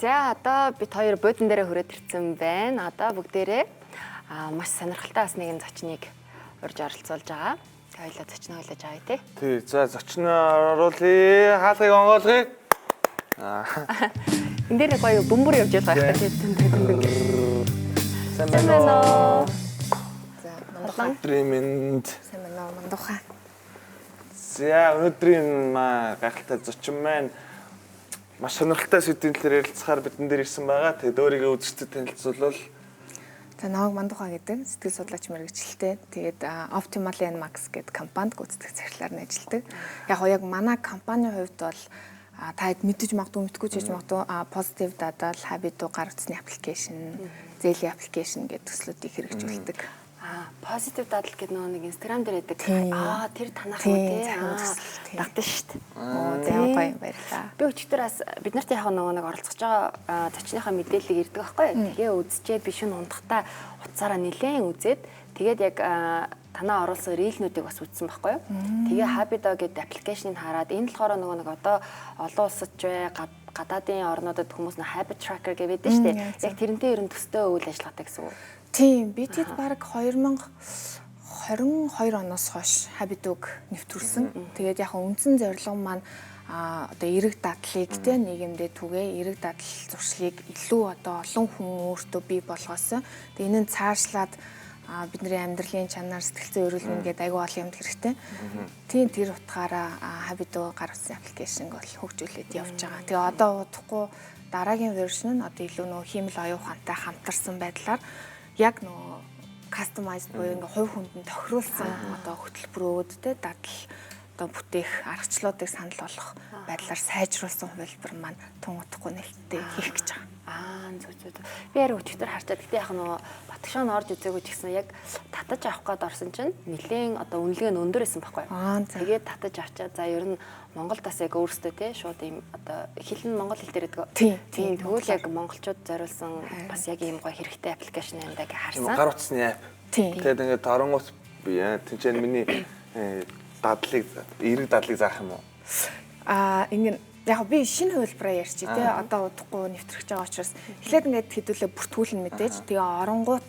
За одоо бид хоёр буудан дээрээ хүрээд ирсэн байна. Одоо бүгдээрээ маш сонирхолтой бас нэгэн зочныг урьж оролцуулж байгаа. Хоёлаа зочноо хэлж байгаа тий. Тий, за зочноо оруулъя. Хаалгыг онгоолгоё. Энд дээр гоё бөмбөр явж байгаа хэрэгтэй тий. Сайн байна уу? За мандухан. Тримэнд. Сайн байна уу мандухан. За өнөөдрийн гайхалтай зочин маань маш сонирхолтой сэдвийн талаар ярилцахаар бидэн дээр ирсэн байгаа. Тэгээд өөрийгөө үзэгчдэд танилцуулбал. За намайг Мандухан гэдэг сэтгэл судлаач мэргэжилтэй. Тэгээд Optimal and Max гэдэг компанид гүйцэтгэх захирлаар ажилладаг. Яг манай компанийн хувьд бол та хэд мэдэж магадгүй мэдгүй ч гэж магадгүй positive data, habit гар утасны аппликейшн, зээлийн аппликейшн гэдэг төслүүдийг хэрэгжүүлдэг. Positive дадал гэдэг нэг Instagram дээр байдаг. Тэр танах юм тий. Дагдаг шүү дээ. Тийм гоё юм баярлаа. Би өчигдөр бас бид нарт яг нэг оролцож байгаа зочныхаа мэдээллийг ирдэг байхгүй. Тэгээ үзчихээд би шин ундахтаа утсаараа нилээн үзээд тэгээд яг танаа оруулсан рилнүүдийг бас үзсэн байхгүй. Тэгээ Habido гэдэг аппликейшнийг хараад энэ болохоор нэг одоо олон улсад ч бай гадаадын орнуудад хүмүүс нэг habit tracker гэдэг шүү дээ. Яг тэрнтэй ерөн төстэй үйл ажиллагаатай гэсэн үг. Тийм, бид хэд баг 2022 оноос хойш Habido-г нэвтрүүлсэн. Тэгээд яг үндсэн зорилго маань одоо эрэг дадлыг те нийгэмдээ түгээ эрэг дадал зуршлыг илүү одоо олон хүн өөртөө бий болгосон. Тэгээд энэ нь цаашлаад бидний амьдралын чанар сэтгэл зүйн эрүүл мэнд гэдэг аюул олон юмд хэрэгтэй. Тийм тэр утгаараа Habido гар утасны аппликейшнг бол хөгжүүлээд явж байгаа. Тэгээ одоо удахгүй дараагийн вершн нь одоо илүү нөө хиймэл оюун ухаантай хамтарсан байдлаар яг нөө customized буюу ингээ хувь хүнд тохируулсан одоо хөтөлбөрүүд те дадал одоо бүтээх аргачлалуудыг санал болгох байдлаар сайжруулсан хувилбар маань тун утахгүй нэлттэй хийх гэж байгаа. Зүг. Би ярь өчигдөр харчаад гэтээ яг нөө батгшаан орж үзээгүй ч гэсэн яг татаж авах гээд орсон чинь нэлээд одоо үнэлгээ нь өндөр байсан байхгүй. Тэгээд татаж авчаа за ер нь Монгол бас яг өөрсдөө те шууд ийм одоо хэл нь монгол хэл дээр гэдэг. Тийм тэгвэл яг монголчууд зориулсан бас яг ийм гоё хэрэгтэй аппликейшн байна гэж харсан. Гар утасны апп. Тэгээд ингээд оронгууд тэнцэн миний дадлыг эрэг дадлыг заах юм уу? Ингээд яг би шинэ хувилбараа ярьчих тий одоо удахгүй нэвтрэх байгаа учраас эхлээд ингээд хэдүүлээ бүртгүүлнэ мэдээж тэгээ оронгууд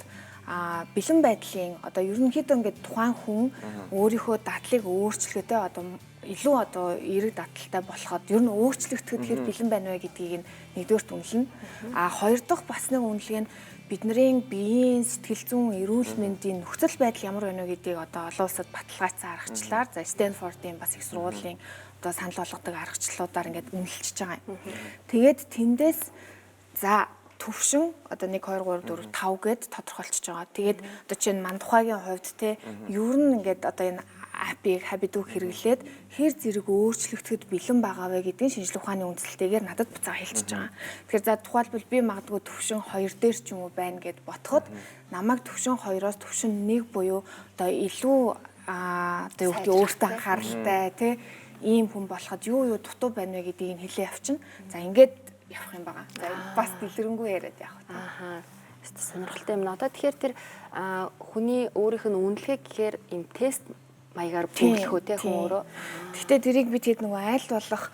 бэлэн байдлын одоо ерөнхийдөө ингээд тухайн хүн өөрийнхөө дадлыг өөрчлөхөдөө одоо илүү одоо эрэг дадалтай болоход ер нь өөрчлөгдөхөд хэр бэлэн байна вэ гэдгийг нэгдүгээр үнэлнэ. Хоёр дахь бас нэг үнэлгээ нь бидний биеийн сэтгэл зүйн эрүүл мэндийн нөхцөл байдал ямар байна вэ гэдгийг одоо олон улсад баталгаажсан аргачлалаар за Стэнфордын бас их сургуулийн одоо санал болгодог аргачлалуудаар ингээд үнэлчихэж байгаа юм. Тэгээд тэндээс за төвшин одоо 1 2 3 4 5 гэд тодорхойлчихж байгаа. Тэгээд одоо чинь Мандухагийн хувьд те ер нь ингээд одоо энэ аппыг Habido-г хэрэглээд хэр зэрэг өөрчлөгдөхөд бэлэн байгаа вэ гэдгийг шинжилгээ ухааны үндсэлтэйгээр надад буцаага хэлчихэж байгаа. Тэгэхээр за тухайлбал би магадгүй төвшин 2 дээр ч юм уу байна гэд ботход намайг төвшин 2-оос төвшин 1 буюу одоо илүү одоо юу гэдэг өөртөө анхааралтай тий ийм хүн болоход юу дутуу байна вэ гэдгийг хэлээ явчихна. За ингээд явах юм байгаа. За бас дэлгэрэнгүй яриад явах. Сонирхолтой юм надад. Тэгэхээр тэр хүний өөрийнх нь үнэлгээ гэхээр ийм тест маягаар бүглэхөө те хүн өөрөө. Гэхдээ тэрийг бид хэд нөгөө айл болох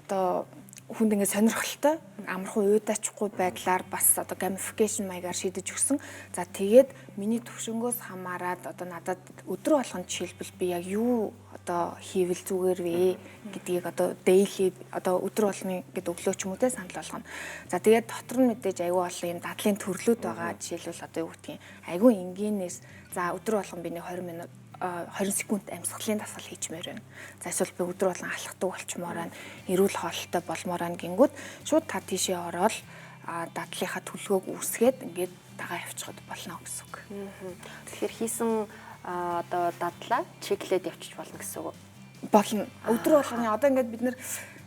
одоо хүнд ингэ сонирхолтой амархан уйдаачгүй байдлаар бас одоо gamification маягаар шийдэж өгсөн. За тэгээд миний төвшнгөөс хамаарад одоо надад өдрө болгон жишээлбэл би яг юу одоо хийвэл зүгээр вэ гэдгийг одоо daily одоо өдрө болгоны гэдэг өглөө ч юм уу те санал болгоно. За тэгээд дотор нь мэдээж аюу олон юм дадлын төрлүүд байгаа. Жишээлбэл одоо юу гэдгийг аюу энгийнээс за өдрө болгон биний 20 минут 20 секунд амьсгалын дасгал хийчмээр байна. За эсвэл би өдөр болгон алхдаг болчмоор байна. Эрүүл хоолтой болмоор байна гингүүд шууд та тийшээ ороод дадлынхаа төлөвөөг үүсгээд ингээд дагаа явчихад болно гэсэн үг. Тэгэхээр хийсэн одоо дадлаа чеклээд явчих болно гэсэн үг. Болно. Өдөр болгоны одоо ингээд бид нэг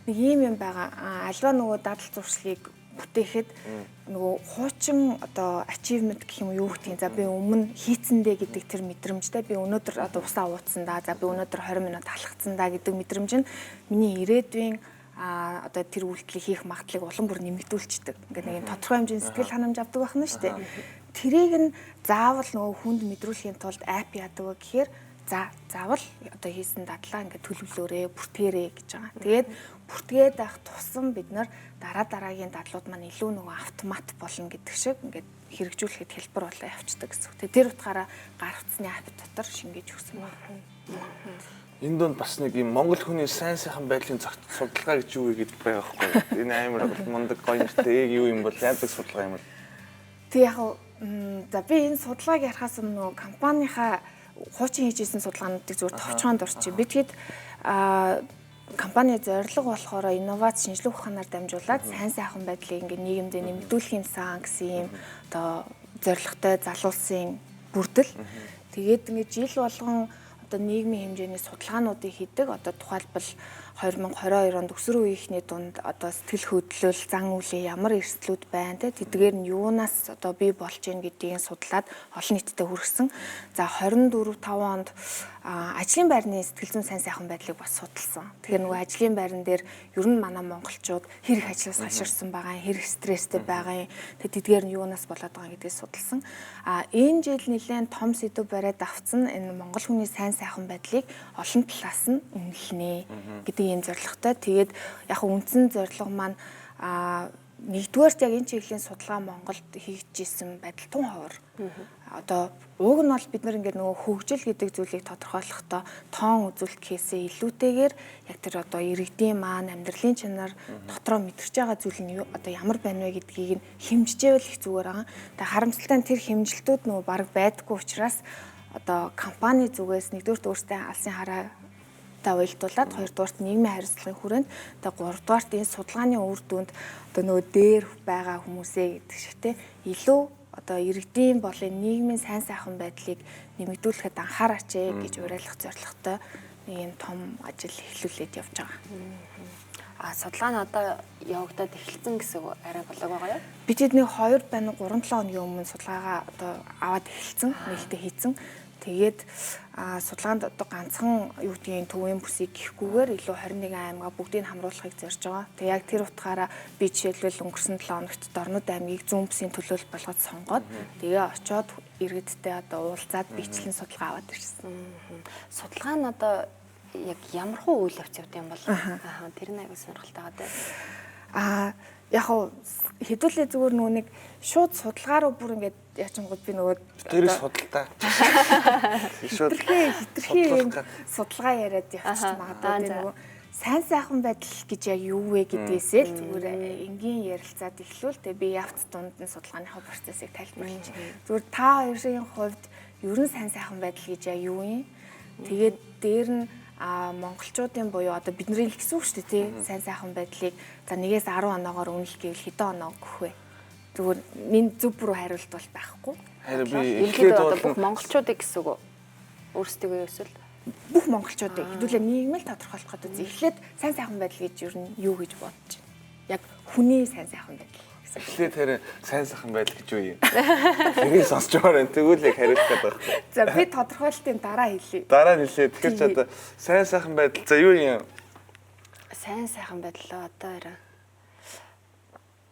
ийм юм байгаа. Альва нөгөө дадал зуршлыг бүтээхэд нөгөө хуучин одоо achievement гэх юм юу гэдгийг за би өмнө хийцэндээ гэдэг тэр мэдрэмжтэй би өнөөдөр одоо усаа ууцсан да за би өнөөдөр 20 минут алхацсан да гэдэг мэдрэмж нь миний ирээдүйн одоо тэр үйлдэлийг хийх магадлалыг улам бүр нэмэгдүүлчихдэг. Ингээд нэг тодорхой хэмжээний сэтгэл ханамж авдаг байна шүү дээ. Тэрийг нь заавал нөгөө хүнд мэдрүүлэхийн тулд апп яадаг вэ гэхээр заавал одоо хийсэн дадлаа ингээд төлөвлөөрэй, бүртгээрэй гэж байгаа. Тэгээд бүртгээд байх тусам бид нар дараагийн дадлууд маань илүү нөгөө автомат болно гэдэг шиг ингээд хэрэгжүүлэхэд хэлбэр болоо явцдаг гэсэн үг. Тэр утгаараа гар утасны апп дотор шингээж өгсөн байна. Энэ донд бас нэг юм Монгол хүний сайн сайхан байдлын судалгаа гэж юу вэ гэж байгаа байхгүй. Энэ амар мундаг гоё нэртэй юу юм бол яадаг судалгаа юм бол. Тэг яг за би энэ судалгааг ярихаас өмнө компанийнхаа хуучин хийжсэн судалгаануудыг зүгээр товчхонд орчих. Бид компани зорилго болохоор инновац шинжилгээ ухаанаар дамжуулаад сайн сайхан байдлыг ингээ нийгэмдээ нэмэгдүүлэх юмсан гэсэн юм одоо зорилготой залуулсан бүрдэл. Тэгээд ингээ жил болгон одоо нийгмийн хэмжээний судалгаануудыг хийдэг. Одоо тухайлбал 2022 онд өсвөр үеийнхний дунд одоо сэтгэл хөдлөл, зан үйлээ ямар эрсдлүүд байна те тэдгээр нь юунаас одоо бий болж гин гэдгийг судлаад олон нийтэд хүргэсэн. За 24-5 онд ажлын байрны сэтгэл зүйн сайн сайхан байдлыг бас судалсан. Тэгэхээр нөгөө ажлын байран дээр ер нь манай монголчууд хэрэг ажлаас хаширсан байгаа, хэрэг стресстэй байгаа. Тэдгээр нь юунаас болоод байгаа гэдгийг судалсан. Энэ жил нэлээд том сэдв бариад авцсан энэ монгол хүний сайн сайхан байдлыг олон талаас нь үнэлнэ гэдэг ийм зорилготой. Тэгээд яг үндсэн зорилго маань нэгдүгээрт яг энэ чиглэлийн судалгаа Монголд хийгдсэн байдал тун ховор. Одоо уг нь бол бид нар ингээд нөгөө хөгжил гэдэг зүйлийг тодорхойлохдоо тоон үзүүлэлт хийсээ илүүтэйгээр яг тэр одоо иргэдийн маань амьдралын чанар дотроо мэдэрч байгаа зүйл нь одоо ямар байна вэ гэдгийг нь хэмжижээвэл их зүгээр байгаа. Тэгээ харамсалтай нь тэр хэмжилтүүд нөгөө баг байдаггүй учраас одоо компани зүгээс нэгдүгээр өөртөө алсын хараа уялдуулаад хоёрдугаарт нийгмийн хариуцлагын хүрээнд тэгээ гуравдугаарт энэ судалгааны үр дүнд одоо нөгөө дээр байгаа хүмүүсээ гэдэг шиг те илүү одоо иргэдийн болон нийгмийн сайн сайхан байдлыг нэмэгдүүлэхэд анхаараач гэж уриалгах зорилготой нэг юм том ажил эхлүүлээд явж байгаа. Судалгаа нь одоо явагдаад эхэлсэн гэсэн арай болоог байгаа юу? Бид нэг 2 байна 3-7 хоногийн өмнө судалгаагаа одоо аваад эхэлсэн, нээлттэй хийсэн. Тэгээд судалгаанд одоо ганцхан юу гэдгийг төвийн бүсийг гихгүйгээр илүү 21 аймгаа бүгдийг хамруулахыг зорж байгаа. Тэгээд яг тэр утгаараа би жишээлбэл өнгөрсөн 7 хоногт Дорнод аймгийг зүүн бүсийн төлөөлөл болгоод сонгоод тэгээ очоод иргэдтэй одоо уулзаад бичлэн судалгаа аваад ирсэн. Судалгаа нь одоо яг ямар хуу үйл явц явд юм бол тэр нь аягүй сонирхолтой байгаа. Яг хэдүүлээ зүгээр нөгөө нэг шууд судалгаа руу бүр ингээд яачингууд би нөгөө тэрийг судалдаа. Хитрхи судалгаа яриад явчих магадгүй нөгөө сайн сайхан байдал гэж яг юу вэ гэдгээсээ л зүгээр энгийн ярилцаад эхлүүл. Тэгээ би явц дунд нь судалгааныхаа процессыг тайлбарлаж. Зүгээр та хоёрын хувьд ер нь сайн сайхан байдал гэж яг юу юм? Тэгээд дээр нь монголчуудын буюу одоо бидний л гэсэн үг шүү дээ тий сайн сайхан байдлыг за 1-10 оноогоор үнэлэх гэвэл хэдэн оноо өгөх вэ? Зүгээр минь зөв бүр хариулт бол байхгүй. Харин би эхлээд одоо бүх монголчуудыг гэсэн үг өөрсдөө эсвэл бүх монголчуудыг хэдүүлээ нийгмэл тодорхойлох гэдэг. Эхлээд сайн сайхан байдал гэж ер нь юу гэж бодож байна? Яг хүний сайн сайхан байдал. Эхлээд харин сайн сайхан байдал гэж юу юм? Тэрийг сонсч байгаа юм. Тэгвэл яг хариулах гэдэг байна. За би тодорхойлтын дараа хэлье. Дараа нь хэлье. Тэгэхээр ч одоо сайн сайхан байдал за юу юм? сайн сайхан байдлаа одоо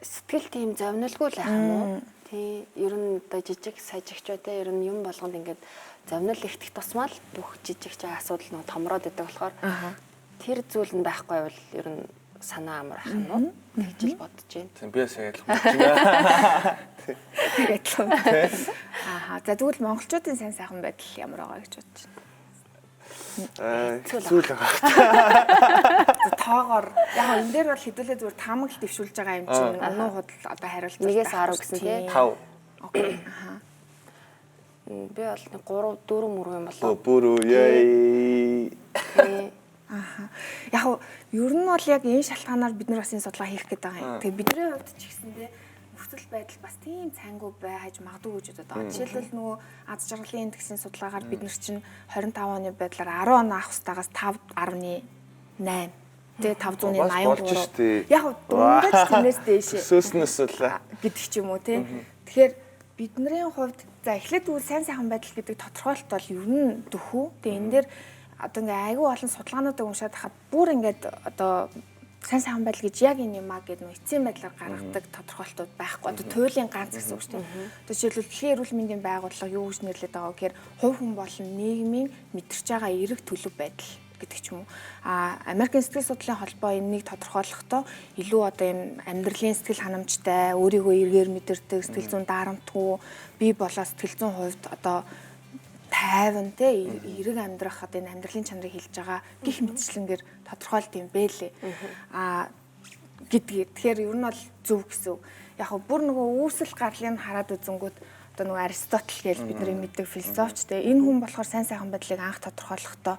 сэтгэл тийм зовнилгүй л ах юм уу? Тий, ер нь одоо жижиг сажигчтай ер нь юм болгонд ингээд зовнил ихтэх тусмаа л бүх жижиг асуудал нөгөө томроод идэг болохоор тэр зүйл нь байхгүй бол ер нь санаа амар ах юм уу? Тэгж л бодож байна. Тийм би сая л бодож байна. Тэгээд л. За тэгвэл монголчуудын сайн сайхан байдал ямар байгаа гэж бодож байна? Зүйл байгаа. Тоогоор яг энэ дээр бол хэдүүлээ зүгээр таамаглал дэвшүүлж байгаа юм чинь өнөө худал одоо хариулт 1-10 гэсэн тий 5. Окей. Би бол 3-4 мөрөө юм болоо. Бүрөө яй. Яг ер нь бол яг энэ шалтгаанаар бид нар бас энэ судалгаа хийх гээд байгаа юм. Тэгээ бидний хувьд ч гэсэндээ нөхцөл байдал бас тийм цангуй байж магадгүй гэж бодоод байгаа. Жишээлбэл нөгөө аз жаргалын индексийн судалгаагаар бид нар чинь 25 оны байдлаар 10 оноо авах устагаас 5.8 тэгээ 583 яг дундаж тэрнээс дээшээ Сөснөөс л гэдэг ч юм уу тий. Тэгэхээр бидний хувьд за эхлээд үл сайн сайхан байдал гэдэг тодорхойлолт бол ер нь дөхүү. Тэгээ энэ дээр одоо ингээ айгүй олон судалгаануудыг уншаад хахад бүр ингээд одоо сайн сайхан байдал гэж яг энэ юм аа гэдэг нөө эцсийн байдлаар гаргадаг тодорхойлолтууд байхгүй. Одоо туйлын ганц гэсэн үг шүү дээ. Одоо жишээлбэл дэлхийн эрүүл мэндийн байгууллага юу гэж нэрлэдэг байгаа гэхээр хувь хүн болон нийгмийн мэдэрч байгаа эерэг төлөв байдал гэдэг ч юм уу. Америкийн сэтгэл судлалын холбоо энэнийг тодорхойлохдоо илүү одоо юм амьдралын сэтгэл ханамжтай, өөрийгөө эргээр мэдэрдэг, сэтгэл зүйн дарамтгүй, бие болоо сэтгэл зүйн хувьд одоо тайван те эрэг амьдрах одоо энэ амьдралын чанарыг хэлж байгаа гих мэтчлэнгээр тодорхойлт юм бэлээ. Гэдгийг. Тэгэхээр ер нь бол зөв гэсэн. Яг нь бүр нөгөө үүсэл гарлыг хараад үзэнгүүт одоо нөгөө Аристотель гэж бидний мэддэг философч те энэ хүн болохоор сайн сайхан байдлыг анх тодорхойлохдоо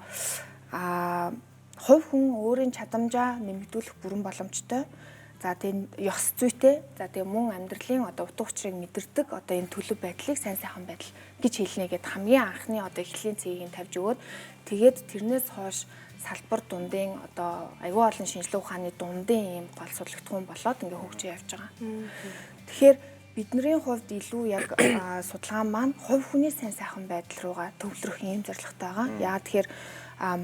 хувь хүн өөрийн чадамжаа нэмэгдүүлэх бүрэн боломжтой. За тийм ёс зүйтэй. За тийм мөн амьдралын одоо утга учирыг мэдэрдэг одоо энэ төлөв байдлыг сайн сайхан байдал гэж хэлнэ гэд хамгийн анхны одоо эхлэлийн цэгийг нь тавьж өгөөд тэгээд тэрнээс хойш салбар дундын одоо аюул олон шинжилгээ ухааны дундын ийм гол судлагдсан болоод ингээ хөгжиж явж байгаа. Тэгэхээр бидний хувьд илүү яг судалгаа маань хувь хүний сайн сайхан байдал руугаа төвлөрөх ийм зорилготой байгаа. Яа тэгэхээр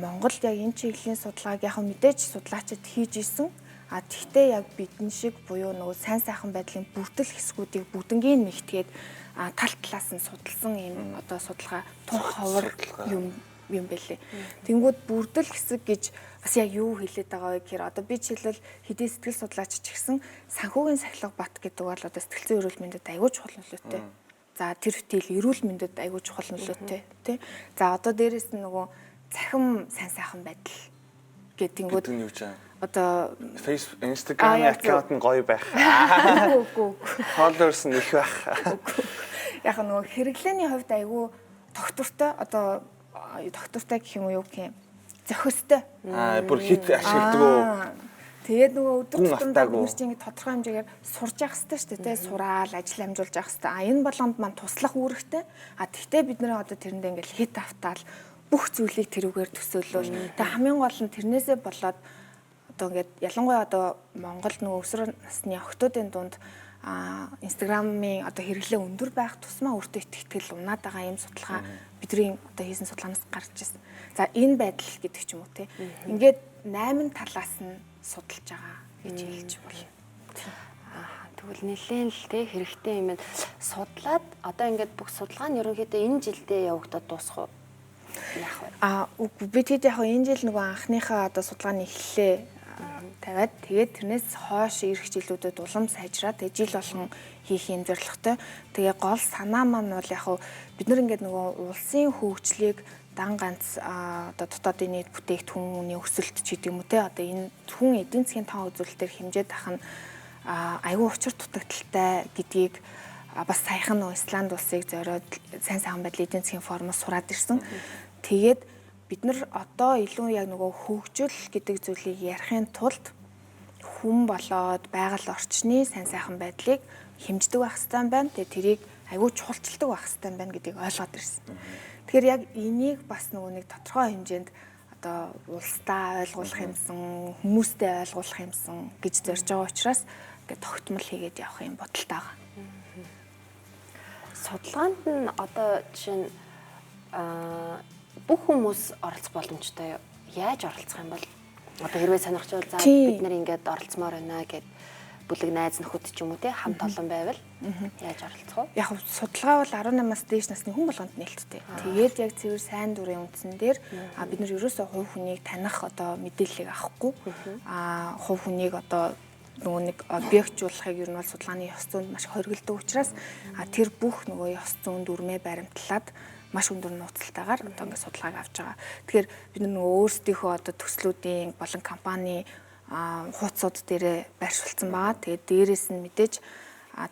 Монголд яг энэ чиглэлийн судалгааг яг мэдээж судлаачид хийж исэн. Тэгтээ яг бидэн шиг буюу нөгөө сайн сайхан байдлын бүрдэл хэсгүүдийг бүгднгийн нэгтгээд тал талаас нь судалсан юм одоо судалгаа тун ховор юм бэлээ. Тэнгүүд бүрдэл хэсэг гэж бас яг юу хэлээд байгаа вэ гэхээр одоо би жишээлбэл хэдий сэтгэл судлаач ч гэсэн санхүүгийн сахилга бат гэдэг бол одоо сэтгэл зүйн эрүүл мэндэд аягүй чухал нөлөөтэй. За тэр хөтөл эрүүл мэндэд аягүй чухал нөлөөтэй тий. За одоо дээрэс нь нөгөө цахим сайн сайхан байдал гэдэнгүүд одоо Facebook, Instagram аккаунт нь гоё байх. Үгүй. Followers нь их байх. Яг нөгөө хэрэглээний хувьд айгүй тогтвортой одоо тогтвортой гэх юм уу юу гэх юм зохистой. Бүр хит ашигладаг уу? Тэгээд нөгөө өдөр тутамдаа бид чинь ингэ тодорхой хэмжээгээр сурж явах хэрэгтэй шүү дээ. Сураал, ажил амжуулж явах хэрэгтэй. Энэ болгонд маань туслах үүрэгтэй. Тэгтээ бид нэр одоо тэрэндээ ингээл хит автаал бүх зүйлийг тэрүүгээр төсөөлөл. Тэгээд хамгийн гол нь тэрнээсээ болоод одоо ингээд ялангуяа одоо Монгол нөгөө өсвөр насны охтуудын дунд Instagram-ийн одоо хэрэглээ өндөр байх тусмаа өөртөө итгэл унаад байгаа юм судалгаа бидний одоо хийсэн судалгаанаас гарч ирсэн. За энэ байдал гэдэг ч юм уу те. Ингээд 8 талаас нь судалж байгаа гэж хэлж болно. Тэгвэл нэлээд л те хэрэгтэй юм байна. Судлаад одоо ингээд бүх судалгаа нь ерөнхийдөө энэ жилдээ явагдаад дуусах уу? Яах вэ? Үгүй бид хэд яг энэ жил нөгөө анхныхаа одоо судалгааны эхлэлээ тавиад тэгээд тэрнээс хойш ирэх жилүүдэд улам сайжраад тэгээд жил болгон хийх юм зорилготой. Тэгээ гол санаа маань бол яг бид нар ингээд нөгөө улсын хөгжлийг дан ганц одоо дотоодын нийт бүтээгдэхүүний өсөлт ч гэдэг юм уу те одоо энэ хүн эдийн засгийн тоо үзүүлэлтээр хэмжээд ах нь аюу учир дутагдaltaй гэдгийг бас саяхан нөгөө Исланд улсыг зориод сайн сайхан байдлын эдийн засгийн форумоос сураад ирсэн. Тэгээд бид нар одоо илүү яг нөгөө хөгжил гэдэг зүйлийг ярихын тулд хүн болоод байгаль орчны сайн сайхан байдлыг хэмждэг байх хэрэгтэй байна. Тэгээ тэрийг аюу чухалчилдаг байх хэрэгтэй байна гэдгийг ойлгоод ирсэн. Тэгэхээр яг энийг бас нөгөө нэг тодорхой хэмжээнд одоо улсдаа ойлгуулах юмсан, хүмүүстэй ойлгуулах юмсан гэж зорж байгаа учраас ингээд тогтмол хийгээд явах юм бодолтой байгаа. Судалгаанд нь одоо жишээ нь бүх хүмүүс оролцох боломжтой юу? Яаж оролцох юм бол одоо хэрвээ сонирхч бол за бид нар ингээд оролцмоор байна гэд бүлэг найз нөхөд ч юм уу те хамт олон байвал яаж оролцох вэ? Яг судалгаа бол 18-аас дээш насны хүн болгонд нээлттэй. Тэгээд яг цэвэр сайн дурын үндсэн дээр бид нар ерөөсөө хувь хүнийг таних одоо мэдээллийг авахгүй хувь хүнийг одоо нөгөө нэг объектжуулахыг ер нь бол судалгааны ёс зүйнд маш хоригддаг учраас тэр бүх нөгөө ёс зүйн дүрмээ баримтлаад маш өндөр нууцталтайгаар одоо ингээд судалгааг авч байгаа. Тэгэхээр бид нөгөө өөрсдийнхөө одоо төслүүдийн болон компани хуудасууд дээрээ байршуулсан байгаа. Тэгээд дээрээс нь мэдээж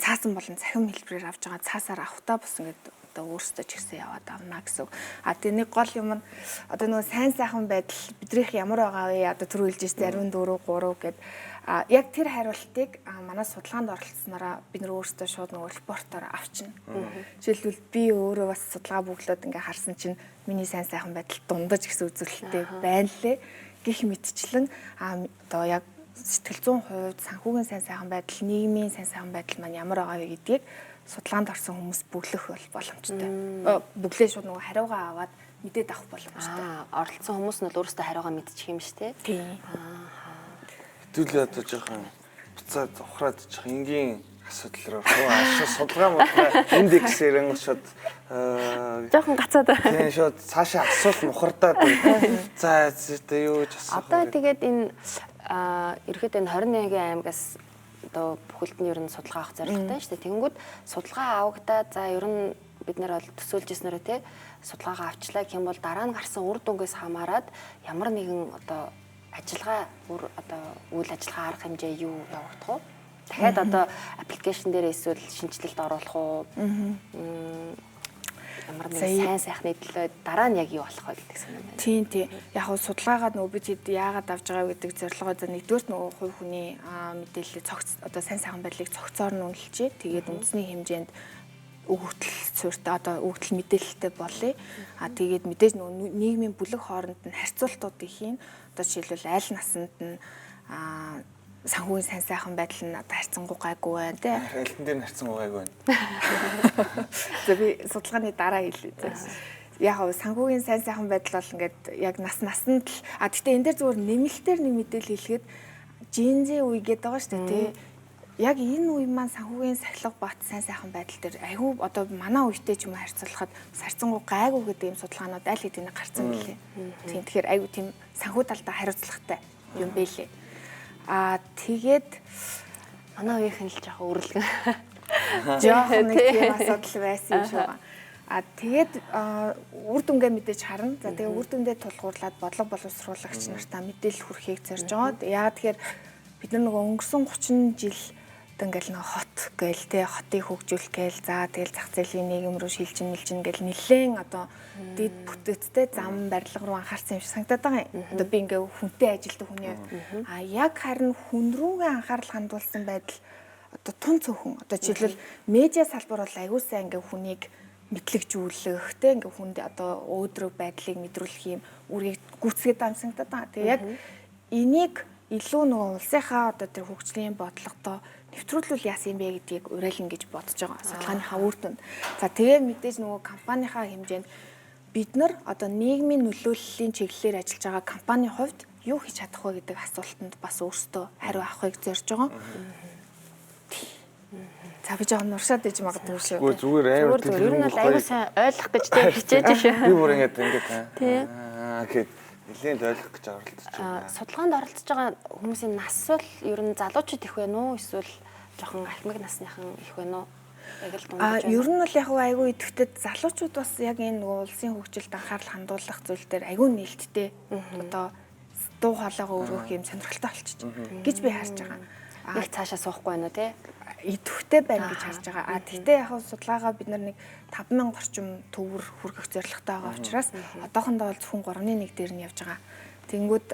цаасан болон цахим хэлбэрээр авч байгаа цаасаар авахтаа бас ингээд одоо өөрсдөө ч ихсэн яваад авна гэсэн. Тэгээ нэг гол юм нь одоо нөгөө сайн сайхан байдал бидрийнх ямар байгаа вэ? Одоо түр хэлж ирсэн 24 3 гэд яг тэр хариултыг манай судалгаанд оролцснараа бид нар өөрсдөө шууд нөгөө репортоор авчна. Жишээлбэл би өөрөө бас судалгаа бүглөөд ингээ харсан чинь миний сайн сайхан байдал дундаж гэсэн үзүүлэлттэй байна лээ. Гэх мэтчлэн одоо яг сэтгэл зүйн хувьд санхүүгийн сайн сайхан байдал, нийгмийн сайн сайхан байдал маань ямар байгаа вэ гэдгийг судалгаанд орсон хүмүүс бүглэх боломжтой. Бүглээ шууд нөгөө хариугаа аваад мэдээд авах боломжтой. Оролцсон хүмүүс нь л өөрсдөө хариугаа мэдчих юм шүү дээ. Тийм. Хэдүүлээ одоо жоохон буцаад ухраад жоохон энгийн асуудал руу судалгаа модгаа индексээр шууд жоохон гацаад. Тийм шууд цаашаа асуулт мухардаад. За юу гэж асуух. Одоо тэгээд энэ ерөөхдөө энэ 21 аймагаас одоо бүхэлд нь ер нь судалгаа авах зорилготой шүү дээ. Тэнгүүд судалгаа авагдаад за ер нь бид нэр бол төсөөлж ирснээрээ те судалгаагаа авчлаа гэх юм бол дараа нь гарсан үр дүнгээс хамаарат ямар нэгэн одоо ажиллагаа одоо үйл ажиллагаа арга хэмжээ юу явагдах вэ? Дахиад одоо аппликейшн дээр эсвэл шинжилэлд оруулах уу? Ямар нэгэн сайхны төлөө дараа нь яг юу болох вэ гэдэг санаа байна. Тийм. Яг хөө судалгаагаа нөгөө бид хэд яагаад авч байгаа гэдэг зорилгоо за нэгдүгээр нөгөө хувь хүний мэдээлэл одоо сайн сайхан байдлыг цогцоор нь үнэлжээ. Тэгээд үндэсний хэмжээнд өгөгдөл суурьтай одоо өгөгдөл мэдээлэлтэй болъё. Тэгээд мэдээж нөгөө нийгмийн бүлэг хооронд нь харьцуултуудыг хийн. Одоо жишээлбэл аль насанд нь санхүүгийн сайн сайхан байдал нь одоо харьцангуй гайгүй байна тий. Альтан дээр харьцангуй гайгүй байна. За би судалгааны дараа хэлье. Яг нь санхүүгийн сайн сайхан байдал бол ингээд яг насанд л гэхдээ энэ дээр зүгээр нэмэлтээр нэг мэдээлэл хэлэхэд Gen-Z үе гэдэг байгаа шүү дээ тий. Яг энэ үе маань санхүүгийн сахилга бат сайн сайхан байдал дээр айгүй одоо манай үетэй ч юм харьцуулахад харьцангуй гайгүй гэдэг юм судалгаанууд аль хэдийн гарсан билээ. Тийм тэгэхээр айгүй тийм санхүү талдаа хариуцлагатай юм бэлээ. Тэгээд манай үеийнхэн л жоохон үрлэгэн. Жоохон нэг тийм асуудал байсан юм шиг байна. Тэгээд үр дүнгээ мэдээж харна. За тэгээд үр дүндээ тулгуурлаад бодлого боловсруулагч нартаа мэдээлэл хүргэхийг зорж байгаа. Яагаад тэгэхээр бид нар нөгөө өнгөрсөн 30 жил ингээл нэг хот гээл те хотыг хөгжүүлэх гээл за тэгэл зах зээлийн нийгэм рүү шилжин гэл нэлээд одоо дэд бүтээцтэй зам барилга руу анхаарсан юм шиг санагдаад байгаа юм. Одоо би ингээ хүнтэй ажилтдаг хүний яг харин хүн рүүгээ анхаарал хандуулсан байдал одоо тун цөөхөн одоо жишээлбэл медиа салбар бол аягүй сайн ингээ хүнийг мэдлэгжүүлэх те ингээ хүнд одоо өөдрөг байдлыг мэдрүүлэх юм үрийг гүцгээд амсагдаад байгаа. Тэгээ яг энийг илүү нөгөө улсынхаа одоо тэр хөгжлийн бодлоготой нэвтрүүлүүл яасан юм бэ гэдгийг уриална гэж бодож байгаа. Судалгааныхаа үр дүнд. За тэгээ мэдээж нөгөө компанийнхаа хэмжээнд бид нар одоо нийгмийн нөлөөллийн чиглэлээр ажиллаж байгаа компанийн хувьд юу хийж чадах вэ гэдэг асуултанд бас өөрсдөө хариу авахыг зорж байгаа. За би жоохон нуршаад иж магадгүй шүү. Зүгээр амар тийм ер нь бол аюу сайн ойлгох гэж хичээж шүү. Би бүр ингэж тэгээд нэлээд ойлгох гэж оролдож байна. Судалгаанд оролцож байгаа хүмүүсийн нас бол ер нь залуучууд их байна уу эсвэл жоохон алхмыг насныхан их байна уу? Яг л дундаж. Ер нь бол яг айгүй идэвхтэй залуучууд бас яг энэ нөгөө улсын хөгжилд анхаарал хандуулах зүйл дээр айгүй нээлттэй одоо дуу хоолойгоо өргөх юм сонирхолтой болчих гэж би харж байгаа. Их цаашаа суухгүй байна уу те? Идэвхтэй байна гэж харж байгаа. Тэгтээ яг судалгаагаа бид нар нэг 5000 орчим төвөр хүргэх зорилготой байгаа учраас одоохондоо бол зөвхөн 3.1 дээр нь явж байгаа. Тэнгүүд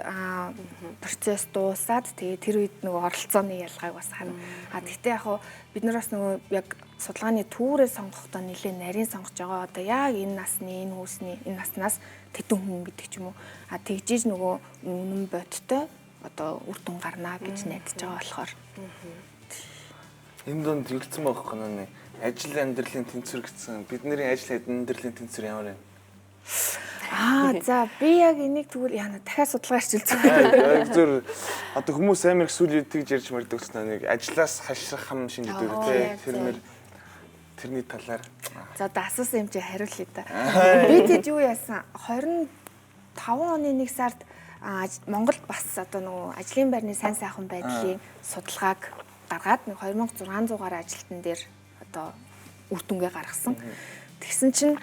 процесс дуусаад тэгээ тэр үед нөгөө оролцооны ялгааг бас харна. Тэгтээ яг бид нар бас нөгөө яг судалгааны түүрээ сонгохдоо нэлээд нарийн сонгож байгаа. Одоо яг энэ насны, энэ хүүсний, энэ наснаас тэдэн хүн гэдэг ч юм уу. Тэгжиж нөгөө үнэн бодтой одоо үр дүн гарнаа гэж найдаж байгаа болохоор. Энэ донд югдсан байхгүй нэ ажил амьдралын тэнцвэр гэсэн бидний ажил амьдралын тэнцвэр ямар вэ? За би яг энийг тэгвэл яана дахиад судалгаа арчилсан. Зөв одоо хүмүүс амар их сүлээд тэгж ярьж мэрдэг гэсэн нэг ажлаас хашрах хам шинжтэй тэрнэр тэрний талаар. За одоо асуусан юм чи хариулъя та. Би тэд юу яасан 25 оны 1 сард Монголд бас одоо нөгөө ажлын байрны сайн сайхан байдлын судалгааг гаргаад 2600 гаруй ажилтан дээр одоо үр дүнгээ гаргасан. Тэгсэн чинь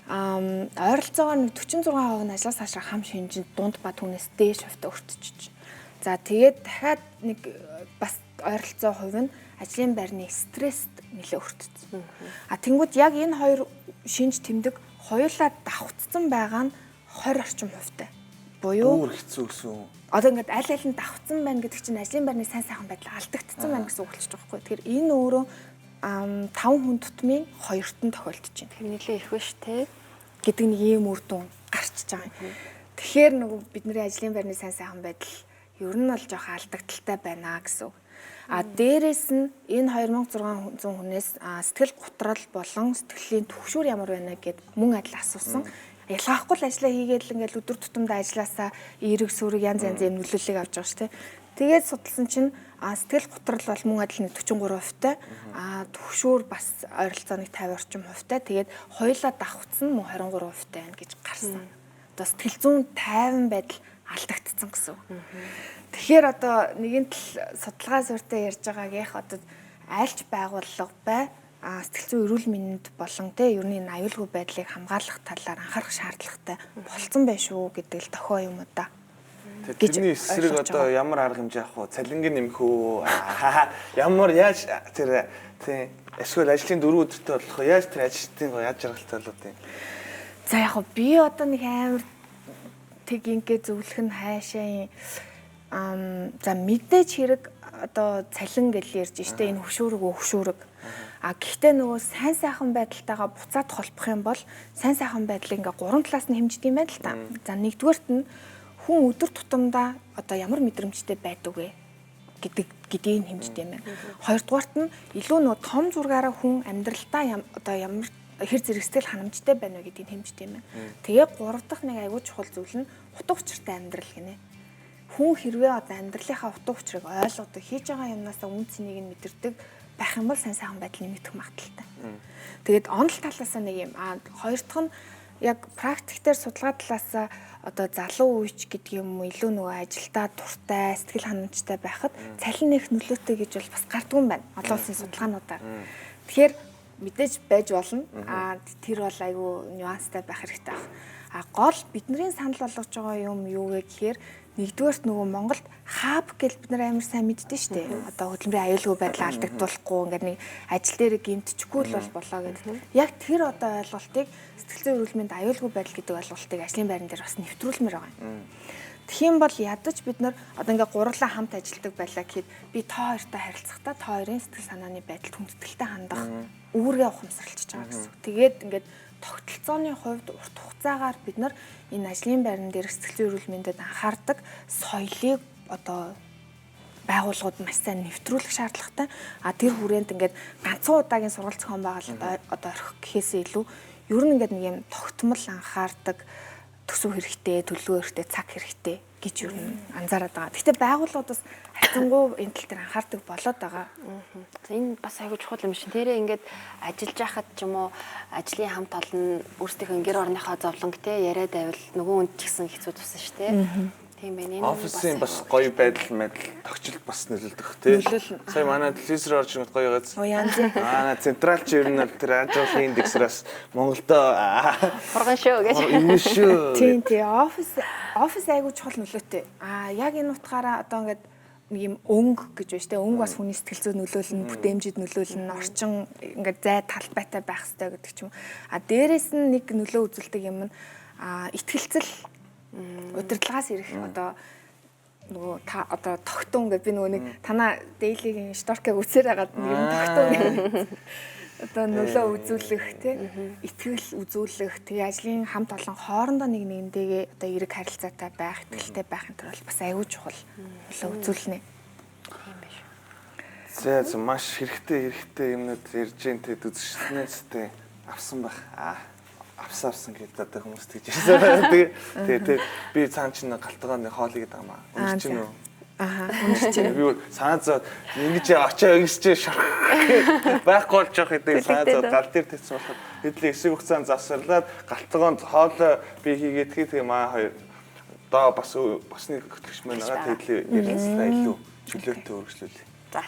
ойролцоогоор 46% нь ажлаас хашрах хам шинжинд дунд ба түүнээс дээш хувьтай өртөж. За тэгээд дахиад нэг бас ойролцоо хувь нь ажлын байрны стресст нэлээд өртөж. Тэнгүүд яг энэ хоёр шинж тэмдэг хоёулаа давхцсан байгаа нь 20 орчим хувьтай. Буюу хэцүү гэсэн. Одоо ингээд аль аль нь давхцсан байна гэдэг чинь ажлын байрны сайн сайхан байдал алдагдсан байна гэсэн үг болчих жоох байхгүй. Тэгэхээр энэ өөрөө 5 хүн тутмын 2-т нь тохиолдож байна. Тэр нэлээд их биш те гэдэг нэг ийм үр дүн гарчиж байгаа юм. Тэгэхээр нөгөө бидний ажлын байрны сайн сайхан байдал ер нь бол жоох алдагдaltaй байна гэсэн үг. Дээрээс нь энэ 2600 хүнээс сэтгэл готрал болон сэтгэлийн түгшүүр ямар байна гэд мөн адил асуусан. Ялгаахгүй л ажиллаа хийгээд л ингээл өдөр тутамдаа ажилласаа эерэг сүрэг янз янзын нөлөөллийг авч байгаа шүү дээ. Тэгээд судалсан чинь сэтгэл готрол бол мөн адил 43%-тай, төгшүүр бас ойролцооныг 50 орчим хувьтай. Тэгээд хоёулаа давхцсан мөн 23%-тай байна гэж гарсан. Одоо сэтгэл зүйн тайван байдал алдагдсан гэсэн. Тэгэхээр одоо нэгэн тал судалгаа суурьтай ярьж байгаагийнх одоо айлч байгууллага бай сэтгэл зүйн эрүүл мэнд болон ер нь аюулгүй байдлыг хамгаалах талаар анхаарах шаардлагатай болцсон байх шүү гэдэг л тохио юм уу да. Тэрний эсрэг одоо ямар арга хэмжээ авах вэ? Цалингийн нэмэх үү? Ямар яаж тэр тийм эсвэл ажлын 4 өдөртөө болох вэ? Яаж тэр ажилтныг яаж жаргалтай болоо тийм. За яг хөө би одоо нэг амар тэг ингээ зөвлөх нь хаашаа за мэдээж хэрэг одоо цалин гэж ярьж штэ энэ хөшүүрэг гэхдээ нөгөө сайн сайхан байдалтайгаа буцаад холбох юм бол сайн сайхан байдлыг ингээ 3 талаас нь хэмждэг юм байна л та. За нэгдүгээрт нь хүн өдөр тутамдаа одоо ямар мэдрэмжтэй байдаг вэ гэдгийг хэмждэг юм байна. Хоёрдугаарт нь илүү нөгөө том зургаараа хүн амьдралдаа одоо ямар хэр зэрэгсэл ханамжтай байна вэ гэдгийг хэмждэг юм байна. Тэгээ гурав дахь нэг аягүй чухал зүйл нь утга учиртай амьдрал гинэ. Хүн хэрвээ одоо амьдралынхаа утга учирыг ойлгодог, хийж байгаа юмнасаа үн цэнийг нь мэдэрдэг байх юм бол сайн сайхан байдал нэмэгдэх магадaltaй. Тэгээд онол талаасаа нэг юм хоёр дахь нь яг практиктээр судалгаа талаасаа одоо залуу үеч гэдэг юм уу илүү нөгөө ажилдаа дуртай, сэтгэл ханамжтай байхад цалин нэх нөлөөтэй гэж бол бас гардгүй юм байна. Олон улсын судалгаануудаар. Тэгэхээр мэдээж байж болно. Тэр бол айгүй нюанстай байх хэрэгтэй байна. Гол бидний санал болгож байгаа юм юу вэ гэхээр нэгдүгээрт нөгөө Монголд хаб гэж бид нар амар сайн мэддэн шүү дээ. Одоо хөдөлмөрийн аюулгүй байдал алдагдуулахгүй ингээд нэг ажил дээр гэмтчихгүй л болоо гэдэг. Яг тэр одоо ойлголтыг сэтгэл зүйн эрүүл мэнд аюулгүй байдал гэдэг ойлголтыг ажлын байран дээр бас нэвтрүүлмээр байгаа юм. Тэгхийн бол ядаж бид нар одоо ингээд гурлаа хамт ажилладаг байлаа гэхэд би та хоёртой харилцахдаа та хоёрын сэтгэл санааны байдал хүндэтгэлтэй хандах үүргээ ухамсарлаж байгаа гэсэн. Тэгээд ингээд тогтолцооны хувьд урт хугацаагаар бид нар энэ ажлын байран дээр сэтгэл зүйн эрүүл мэндэд анхаардаг соёлыг одоо байгууллагууд маш сайн нэвтрүүлэх шаардлагатай. Тэр хүрээнд ингээд ганцхан удаагийн сургалт зохион байгуулалт одоо орхих гэхээсээ илүү ер нь ингээд нэг юм тогтмол анхаардаг төсөв хэрэгтэй, төлөвлөгөө хэрэгтэй, цаг хэрэгтэй гэж юу анзаараад байгаа. Гэхдээ байгууллагууд бас хайцангуй энэ тал дээр анхаардаг болоод байгаа. Энэ бас айгүй чухал юм шин. Тэрээ ингээд ажиллаж байхад ч юм уу ажлын хамт олон өөрсдийнхөө гэр орныхоо зовлонг те яриад байвал нөгөө хүнд ч гэсэн хэцүү тусна шүү дээ. Тийм байна. Энэ офисын бас гоё байдал тогтчлт бас нөлөөлдөг те. Сая манай телевизээр орж ирэх гоё байгааз. Манай централч ер нь тэр ажлын индексээс Монголдо хоргон шүү гэж. Энэ шүү. Тийм офис айгүй чухал нөлөөтэй. Яг энэ утгаараа одоо ингээд нэг юм өнгө гэж байна шүү дээ. Өнгө бас хүний сэтгэл зүйд нөлөөлнө, бүтээмжид нөлөөлнө, орчин ингээд зай талбайтай байх хэрэгтэй гэдэг ч юм. Дээрээс нь нэг нөлөө үзүүлдэг юм нь итгэлцэл удирдлагаас ирэх одоо нөгөө та одоо тогтун гэдэг би нөгөө нэг танаа дейлигийн шторкыг үсээр хагаад нэг юм тогтун гэдэг одоо нөлөө үзүүлэх тий итгэл үзүүлэх тэгээ ажлын хамт олон хоорондоо нэг нэгэндээ одоо эрэг харилцаатай байх, итгэлтэй байхын тулд бас аюул чухал нөлөө үзүүлнэ. Тийм биш. За маш хэрэгтэй юмнууд ярьж гэн тэд үзчихснээс тий авсан байх. Авсан гэдэг одоо хүмүүс тэгж ярьсан. Тэгээ би цаан чинь галтгооны хоолыг гэдэг юм аа. Үнэрч нь үү? Үнэрч нь. Би санаа зов ингэж очоо өгсөж шарх байхгүй болж явах гэдэг санаа зов гал дээр тавьсан болохоор хэдлийн эсэг хугацаанд завсарлаад галтгоонд хоолоо би хийгээд тэгээ маа хоёр доо бас нэг хөтлөгч маань байгаа тэглээ ярилцлаа илүү чөлөөтэй өргөжлүүлээ. За.